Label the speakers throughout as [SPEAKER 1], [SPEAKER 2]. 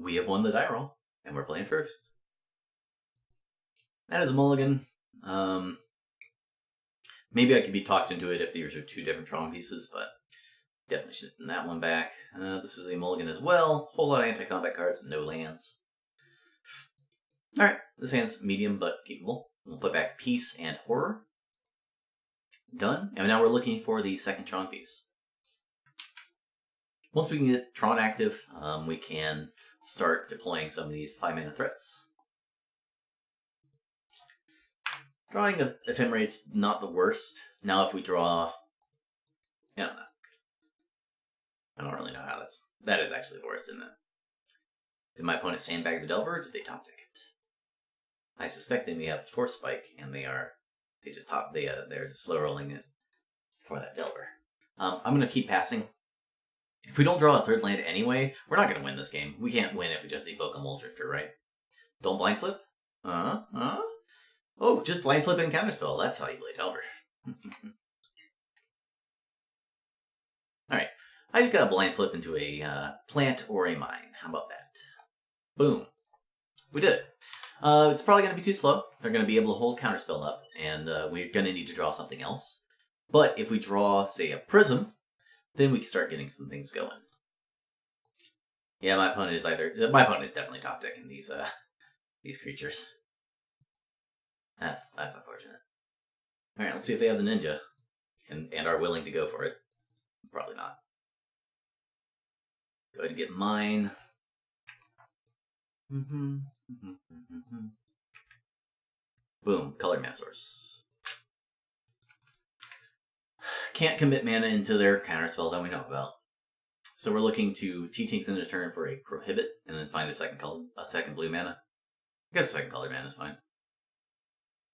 [SPEAKER 1] we have won the die roll, and we're playing first. That is a mulligan. Maybe I could be talked into it if these are two different Tron pieces, but definitely should have done that one back. This is a mulligan as well. Whole lot of anti-combat cards and no lands. Alright, this hand's medium but keepable. We'll put back Peace and Horror. Done. And now we're looking for the second Tron piece. Once we can get Tron active, we can start deploying some of these 5-mana threats. Drawing Ephemerate's not the worst. Now if we draw... I don't know. I don't really know how that is actually the worst, isn't it? Did my opponent sandbag the Delver, or did they top tick it? I suspect they may have Force Spike, and they're just slow rolling it for that Delver. I'm gonna keep passing. If we don't draw a third land anyway, we're not gonna win this game. We can't win if we just evoke a Muldrifter, right? Don't blind flip? Oh, just blind flip and counterspell. That's how you play Delver. Alright. I just got a blind flip into a plant or a mine. How about that? Boom. We did it. It's probably going to be too slow. They're going to be able to hold counterspell up, and we're going to need to draw something else. But if we draw, say, a prism, then we can start getting some things going. Yeah, my opponent is definitely top decking these creatures. That's unfortunate. All right, let's see if they have the ninja and are willing to go for it. Probably not. Go ahead and get mine. Boom, colored mana source. Can't commit mana into their counterspell that we know about. So we're looking to Teachings in a turn for a prohibit, and then find a second blue mana. I guess a second colored mana is fine.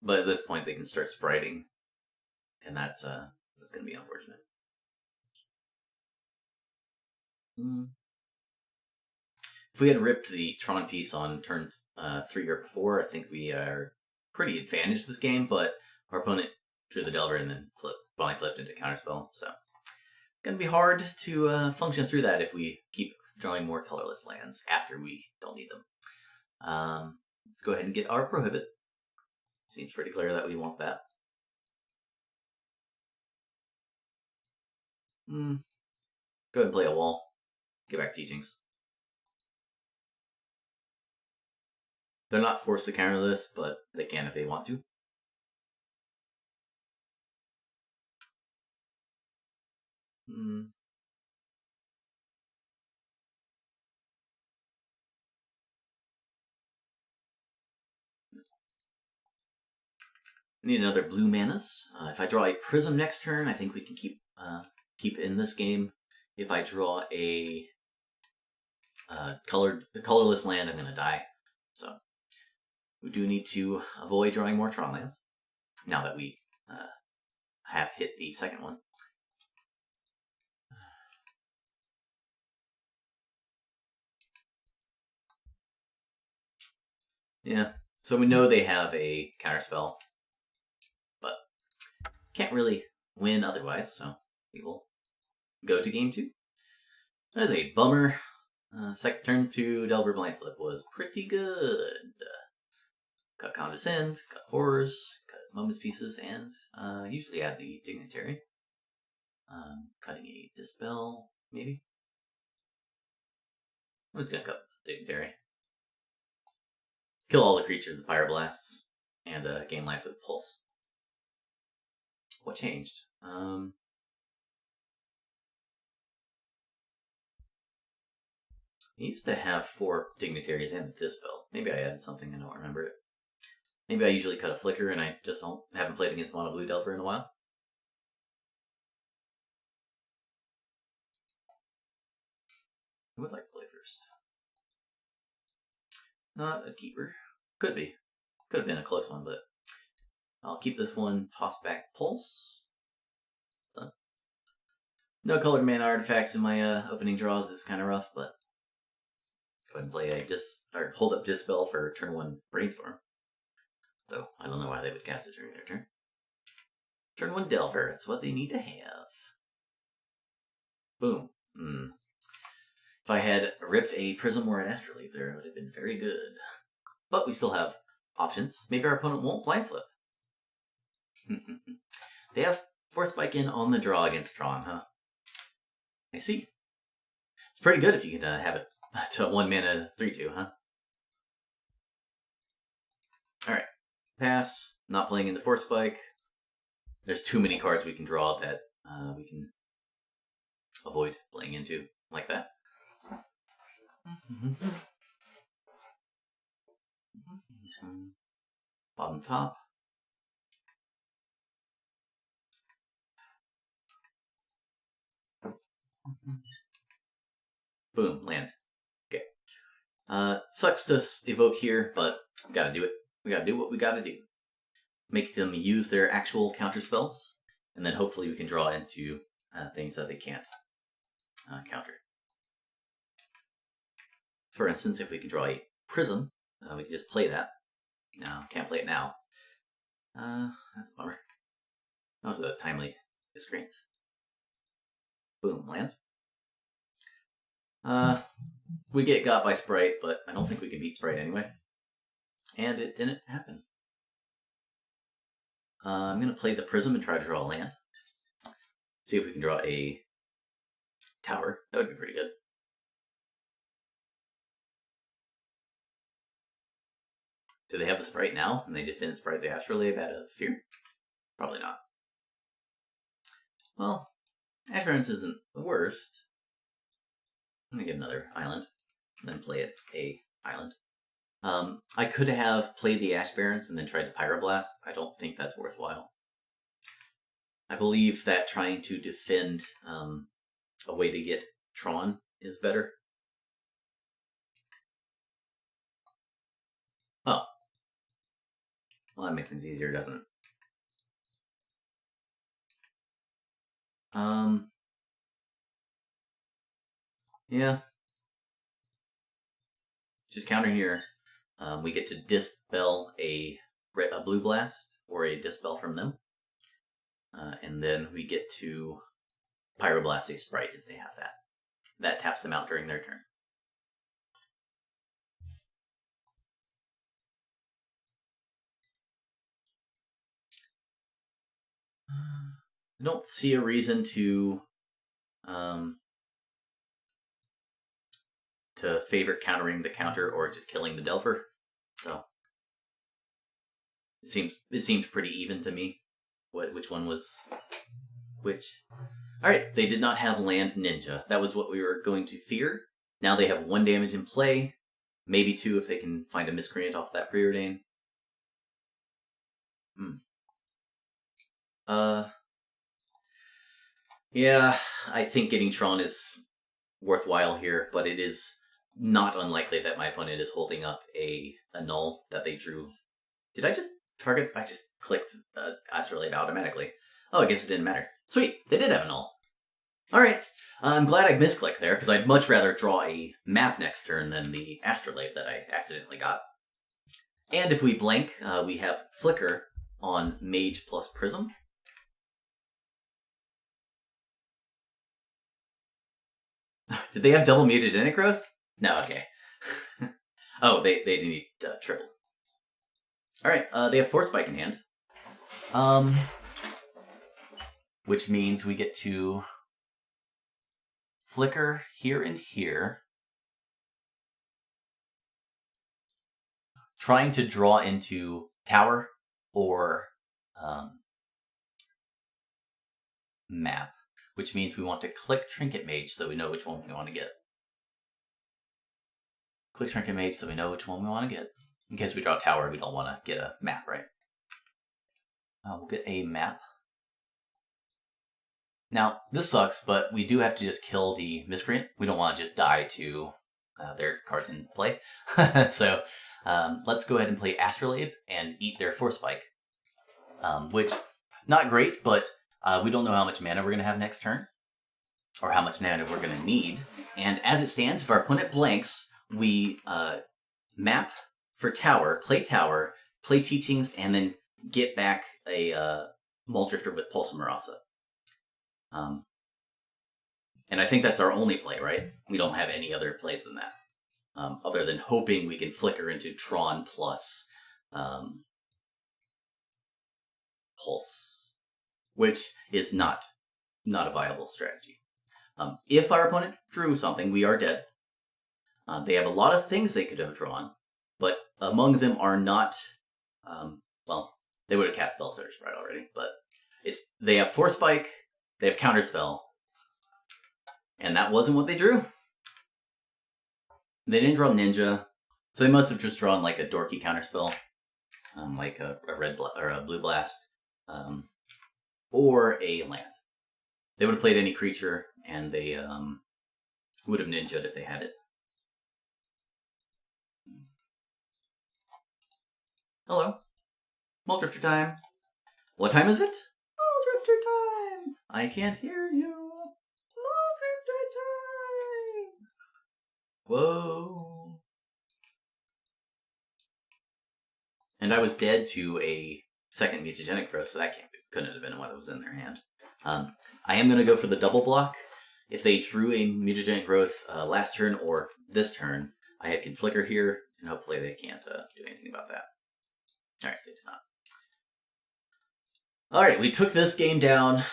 [SPEAKER 1] But at this point, they can start spriting, and that's going to be unfortunate. If we had ripped the Tron piece on turn 3 or before, I think we are pretty advantaged this game, but our opponent drew the Delver and then blind flipped into counterspell, so gonna be hard to function through that if we keep drawing more colorless lands after we don't need them. Let's go ahead and get our prohibit. Seems pretty clear that we want that. Go ahead and play a wall. Get back Teachings. They're not forced to counter this, but they can if they want to. Need another blue manas. If I draw a prism next turn, I think we can keep in this game. If I draw a colorless land, I'm going to die. So we do need to avoid drawing more Tron lands now that we have hit the second one. Yeah, so we know they have a counterspell, but can't really win otherwise, so we will go to game 2. That is a bummer. Second turn to Delver Blind Flip was pretty good. Cut Condescend, cut Horrors, cut Moment's Pieces, and usually add the Dignitary. Cutting a Dispel, maybe? I'm just gonna cut the Dignitary. Kill all the creatures with Pyroblasts, and gain life with Pulse. What changed? I used to have 4 Dignitaries and the Dispel. Maybe I added something, I don't remember it. Maybe I usually cut a Flicker and I just haven't played against Mono Blue Delver in a while. I would like to play first. Not a keeper. Could be. Could have been a close one, but I'll keep this one. Toss back Pulse. Done. No colored mana artifacts in my opening draws is kind of rough, but go ahead and play a hold up Dispel for turn 1 Brainstorm. Though I don't know why they would cast it during their turn. Turn 1 Delver, it's what they need to have. Boom. If I had ripped a Prism or an Astrolabe, there would have been very good. But we still have options. Maybe our opponent won't blind flip. They have Force Spike in on the draw against Tron, huh? I see. It's pretty good if you can have it to 1 mana 3/2, huh? Alright. Pass. Not playing into Force Spike. There's too many cards we can draw that we can avoid playing into like that. Bottom top. Boom, land. Okay. Sucks to evoke here, but we gotta do it. We gotta do what we gotta do. Make them use their actual counter spells, and then hopefully we can draw into things that they can't counter. For instance, if we can draw a prism, we can just play that. No, can't play it now. That's a bummer. That was a timely discreet. Boom, land. We get got by Sprite, but I don't think we can beat Sprite anyway. And it didn't happen. I'm going to play the Prism and try to draw a land. See if we can draw a tower. That would be pretty good. Do they have the Sprite now, and they just didn't Sprite the Astrolabe out of fear? Probably not. Well, Assurance isn't the worst. Let me get another island, and then play it a island. I could have played the Ash Barrens and then tried to Pyroblast. I don't think that's worthwhile. I believe that trying to defend a way to get Tron is better. Oh. Well, that makes things easier, doesn't it? Yeah. Just counter here. We get to dispel a blue blast or a dispel from them. And then we get to Pyroblast a Sprite if they have that. That taps them out during their turn. I don't see a reason to favorite countering the counter or just killing the Delver. So it seemed pretty even to me. Which one was which? All right, they did not have Land Ninja. That was what we were going to fear. Now they have 1 damage in play, maybe 2 if they can find a Miscreant off that Preordain. Yeah, I think getting Tron is worthwhile here, but it is not unlikely that my opponent is holding up a null that they drew. Did I just target? I just clicked Astrolabe automatically. Oh, I guess it didn't matter. Sweet, they did have a null. Alright, I'm glad I misclicked there, because I'd much rather draw a map next turn than the Astrolabe that I accidentally got. And if we blank, we have Flicker on Mage plus Prism. Did they have double mutagenic growth? No, okay. Oh, they need triple. Alright, they have Force Spike in hand. Which means we get to Flicker here and here. Trying to draw into Tower or Map. Which means we want to click Trinket Mage so we know which one we want to get. Click Trinket Mage so we know which one we want to get. In case we draw Tower, we don't want to get a map, right? We'll get a map. Now, this sucks, but we do have to just kill the Miscreant. We don't want to just die to their cards in play. So let's go ahead and play Astrolabe and eat their Force Spike. Which, not great, but we don't know how much mana we're going to have next turn. Or how much mana we're going to need. And as it stands, if our opponent blanks, we map for Tower, play Teachings, and then get back a Muldrifter with Pulse of Marasa. And I think that's our only play, right? We don't have any other plays than that. other than hoping we can flicker into Tron plus Pulse, which is not a viable strategy. If our opponent drew something, we are dead. They have a lot of things they could have drawn, but among them are not, well, they would have cast Spell Surge right already, but they have Force Spike, they have Counterspell, and that wasn't what they drew. They didn't draw Ninja, so they must have just drawn like a dorky Counterspell, like a or a Blue Blast, or a land. They would have played any creature, and they would have ninja'd if they had it. Hello. Muldrifter time. What time is it? Muldrifter time! I can't hear you. Muldrifter time! Whoa. And I was dead to a second mutagenic growth, so that couldn't have been what was in their hand. I am going to go for the double block. If they drew a mutagenic growth last turn or this turn, I can flicker here, and hopefully they can't do anything about that. Alright, they did not. Alright, we took this game down.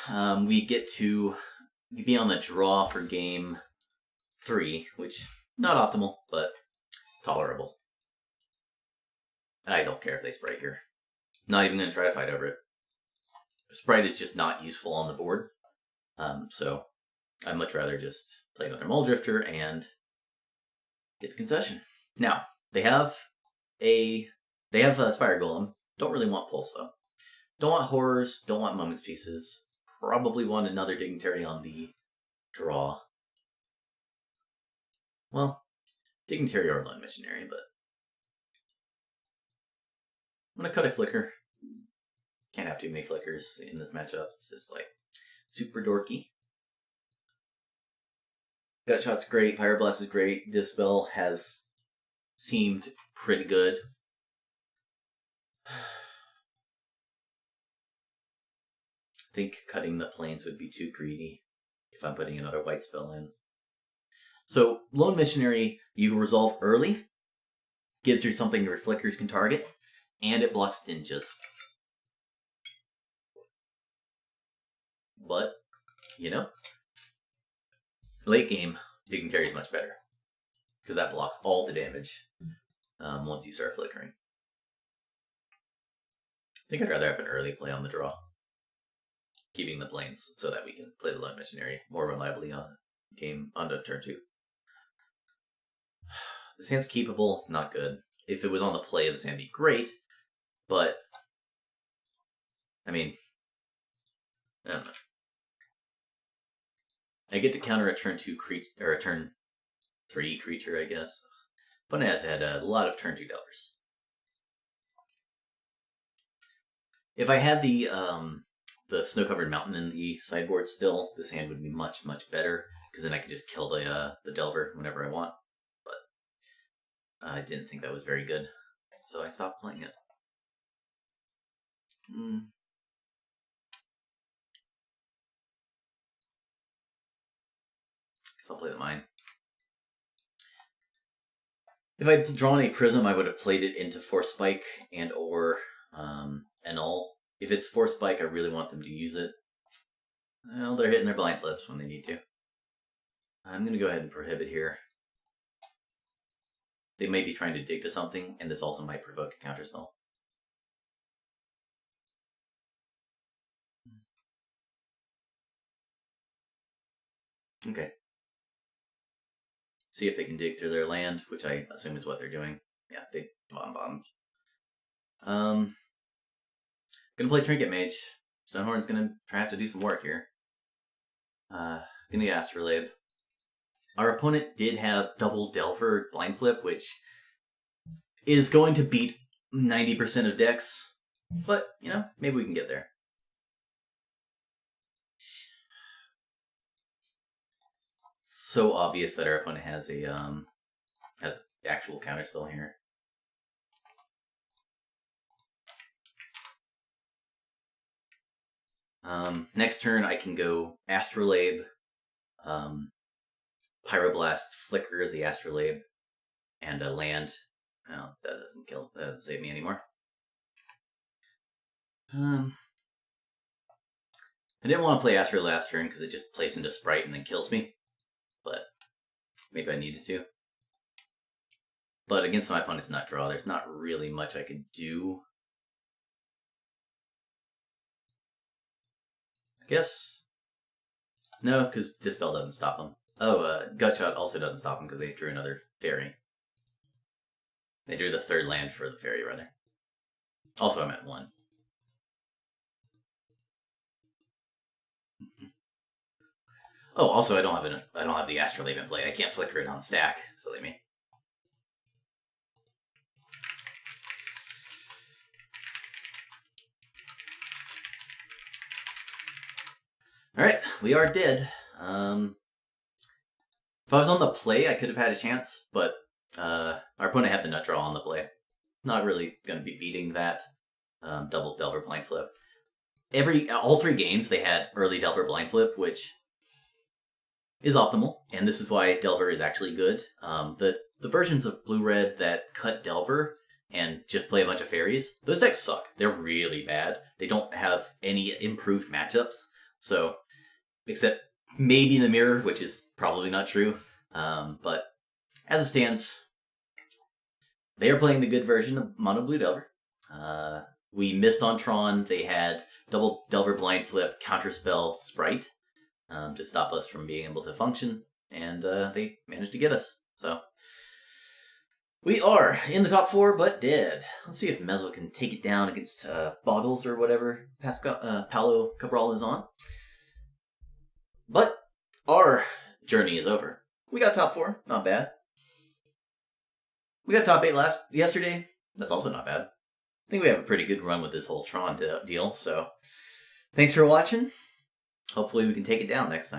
[SPEAKER 1] We get to be on the draw for game 3, which, not optimal, but tolerable. I don't care if they Sprite here. Not even going to try to fight over it. Sprite is just not useful on the board. So I'd much rather just play another Muldrifter and get the concession. Now, they have a Spire Golem. Don't really want Pulse, though. Don't want Horrors. Don't want Moments Pieces. Probably want another Dignitary on the draw. Well, Dignitary or Lone Missionary, but I'm going to cut a Flicker. Can't have too many Flickers in this matchup. It's just like super dorky. Gutshot's great. Pyroblast is great. Dispel has seemed pretty good. I think cutting the planes would be too greedy if I'm putting another white spell in. So, Lone Missionary, you resolve early, gives you something your Flickers can target, and it blocks ninjas. But, you know, late game, Dignitary is much better. Because that blocks all the damage once you start flickering. I think I'd rather have an early play on the draw. Keeping the planes so that we can play the Lone Missionary more reliably on turn 2. This hand's keepable, it's not good. If it was on the play, this hand would be great. But, I mean, I don't know. I get to counter a turn 2 creature, or a turn 3 creature, I guess. But it has had a lot of turn 2 Delvers. If I had the snow-covered mountain in the sideboard still, this hand would be much, much better. Because then I could just kill the Delver whenever I want. But I didn't think that was very good. So I stopped playing it. So I'll play the mine. If I'd drawn a Prism, I would have played it into Force Spike and or Annul. If it's Force Spike, I really want them to use it. Well, they're hitting their blind flips when they need to. I'm going to go ahead and prohibit here. They may be trying to dig to something, and this also might provoke a counterspell. Okay. See if they can dig through their land, which I assume is what they're doing. Yeah, they bomb. Gonna play Trinket Mage. Stonehorn's gonna have to do some work here. Gonna get Astrolabe. Our opponent did have double Delver blind flip, which is going to beat 90% of decks. But, you know, maybe we can get there. So obvious that our opponent has actual counterspell here. Next turn I can go Astrolabe, Pyroblast, Flicker the Astrolabe, and a land. Well, that doesn't save me anymore. I didn't want to play Astro last turn because it just plays into Sprite and then kills me. But maybe I needed to. But against my opponent's nut draw, there's not really much I could do. I guess. No, because Dispel doesn't stop them. Oh, Gutshot also doesn't stop them because they drew another fairy. They drew the third land for the fairy, rather. Also, I'm at 1. Oh, also, I don't have the Astrolabe in play. I can't flicker it on stack. Silly me. All right, we are dead. If I was on the play, I could have had a chance, but our opponent had the nut draw on the play. Not really going to be beating that. Double Delver Blind Flip. All 3 games they had early Delver Blind Flip, which is optimal, and this is why Delver is actually good. The versions of Blue-Red that cut Delver and just play a bunch of fairies, those decks suck. They're really bad. They don't have any improved matchups, so except maybe the mirror, which is probably not true. But as it stands, they are playing the good version of Mono Blue Delver. We missed on Tron. They had double Delver Blind Flip, Counterspell, Sprite to stop us from being able to function, and they managed to get us. So we are in the top 4, but dead. Let's see if Mezzo can take it down against Boggles or whatever Paolo Cabral is on. But our journey is over. We got top 4, not bad. We got top 8 yesterday. That's also not bad. I think we have a pretty good run with this whole Tron deal, so thanks for watching. Hopefully we can take it down next time.